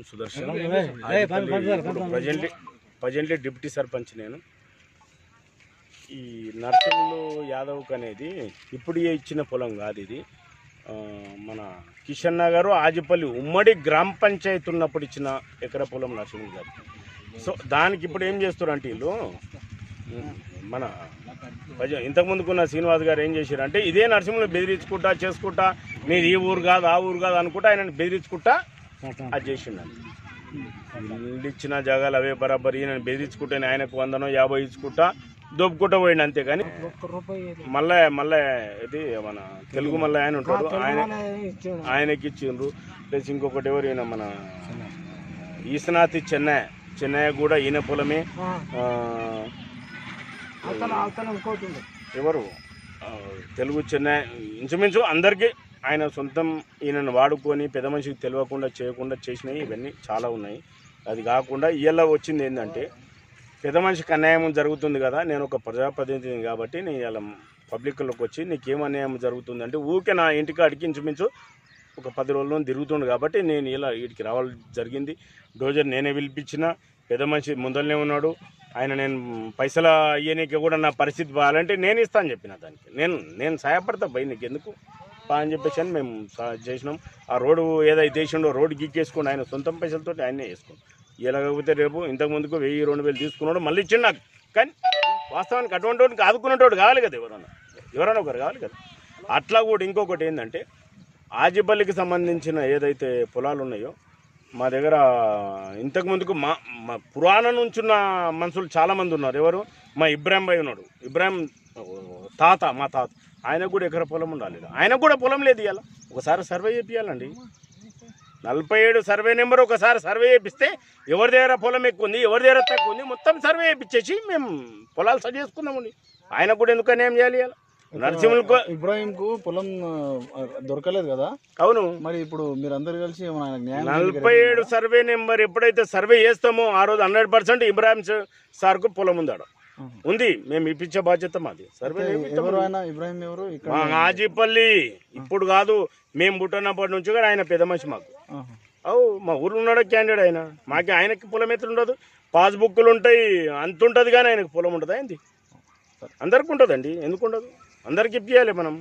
Sudarshan presently deputy sarpanch నేను. ఈ నర్సింగ్లు యాదవ్కి అనేది ఇప్పుడు ఇచ్చిన పొలం కాదు ఇది. మన కిషన్ నగర్ ఆజిపల్లి ఉమ్మడి గ్రామ పంచాయతీ ఉన్నప్పుడు ఇచ్చిన ఎకరా పొలం నర్సింగ్ గారు. సో దానికి ఇప్పుడు ఏం చేస్తారంటే వీళ్ళు మన ఇంతకుముందుకున్న శ్రీనివాస్ గారు ఏం చేశారంటే ఇదే నర్సింగ్లు బెదిరించుకుంటా చేసుకుంటా మీరు ఈ ఊరు కాదు ఆ ఊరు కాదు అనుకుంటా ఆయనను బెదిరించుకుంటా అది చేసిండండి. ఇల్లు ఇచ్చిన జాగాలు అవే బరాబర్ ఈయన బెదిరించుకుంటే ఆయనకు 100-50 ఇచ్చుకుంటా దొబ్బుకుంటా పోయింది అంతేగాని మళ్ళీ ఇది మన తెలుగు మళ్ళీ ఆయన ఉంటాడు ఆయనకి ఇచ్చిండ్రు. ప్లస్ ఇంకొకటి ఎవరు ఈయన మన ఈసనాథి చెన్నై కూడా ఈయన పొలమే. ఎవరు తెలుగు చెన్నై ఇంచుమించు అందరికీ ఆయన సొంతం ఈయనను వాడుకొని పెద్ద మనిషికి తెలియకుండా చేయకుండా చేసినవి ఇవన్నీ చాలా ఉన్నాయి. అది కాకుండా ఇవాళ వచ్చింది ఏంటంటే పెద్ద మనిషికి అన్యాయం జరుగుతుంది కదా, నేను ఒక ప్రజాప్రతినిధిని కాబట్టి నేను ఇలా పబ్లిక్లోకి వచ్చి నీకేం అన్యాయం జరుగుతుంది అంటే ఊకే నా ఇంటికాడికి ఇంచుమించు ఒక 10 రోజుల్లో తిరుగుతుండు కాబట్టి నేను ఇలా వీటికి రావాలి జరిగింది. డోజర్ నేనే పిలిపించిన, పెద్ద మనిషి ముందరనే ఉన్నాడు. నేను పైసలు అయ్యేనికి కూడా నా పరిస్థితి బాగాలంటే నేను ఇస్తాను చెప్పిన దానికి నేను సహాయపడతా భయ్ నీకు ఎందుకు అని చెప్పేసి అని మేము చేసినాం. ఆ రోడ్డు ఏదైతే వేసిండో రోడ్డు గిక్కేసుకుని ఆయన సొంతం పైసలతో ఆయనే వేసుకున్నాం. ఇలాగకపోతే రేపు ఇంతకుముందుకు 1000-2000 తీసుకున్నాడు మళ్ళీ ఇచ్చిండు నాకు. కానీ వాస్తవానికి అటువంటి వాడికి ఆదుకునేటోడు కావాలి కదా, ఎవరైనా ఒకరు కావాలి కదా. అట్లా కూడా ఇంకొకటి ఏంటంటే ఆజిపల్లికి సంబంధించిన ఏదైతే పొలాలు ఉన్నాయో మా దగ్గర ఇంతకుముందుకు మా పురాణం నుంచి ఉన్న మనుషులు చాలామంది ఉన్నారు. ఎవరు మా ఇబ్రాహిం భాయ్ ఉన్నాడు, ఇబ్రాహిం మా తాత ఆయనకు కూడా ఎకరా పొలం ఉండాలి. ఆయనకు కూడా పొలం లేదు. ఇవాళ ఒకసారి సర్వే చేపియాలండి. 47 సర్వే నెంబర్ ఒకసారి సర్వే చేపిస్తే ఎవరి దగ్గర పొలం ఎక్కువ ఉంది ఎవరి దగ్గర తక్కువ ఉంది మొత్తం సర్వే చేయించేసి మేము పొలాలు సరి చేసుకుందామండి. ఆయనకు కూడా ఎందుకు అన్యాయం చేయాలి? ఇవాళ నరసింహులకు ఇబ్రాహింకు పొలం దొరకలేదు కదా. అవును, మరి ఇప్పుడు మీరందరూ కలిసి 47 సర్వే నెంబర్ ఎప్పుడైతే సర్వే చేస్తామో ఆ రోజు 100% ఇబ్రాహిం సార్కు పొలం ఉంది. మేము ఇప్పించే బాధ్యత మాది. సర్వే ఇబ్రాహిం ఎవరు? ఆజిపల్లి ఇప్పుడు కాదు, మేము పుట్టినప్పటి నుంచి కూడా ఆయన పెద్ద మనిషి మాకు. మా ఊరు ఉన్నాడు క్యాండిడేట్ ఆయన. ఆయనకి పొలం ఎత్తు ఉండదు, పాస్బుక్లు ఉంటాయి అంత ఉంటుంది కానీ ఆయనకు పొలం ఉంటుంది. ఏంది అందరికి ఉంటుందండి, ఎందుకు ఉండదు? అందరికి ఇప్పియాలి మనం.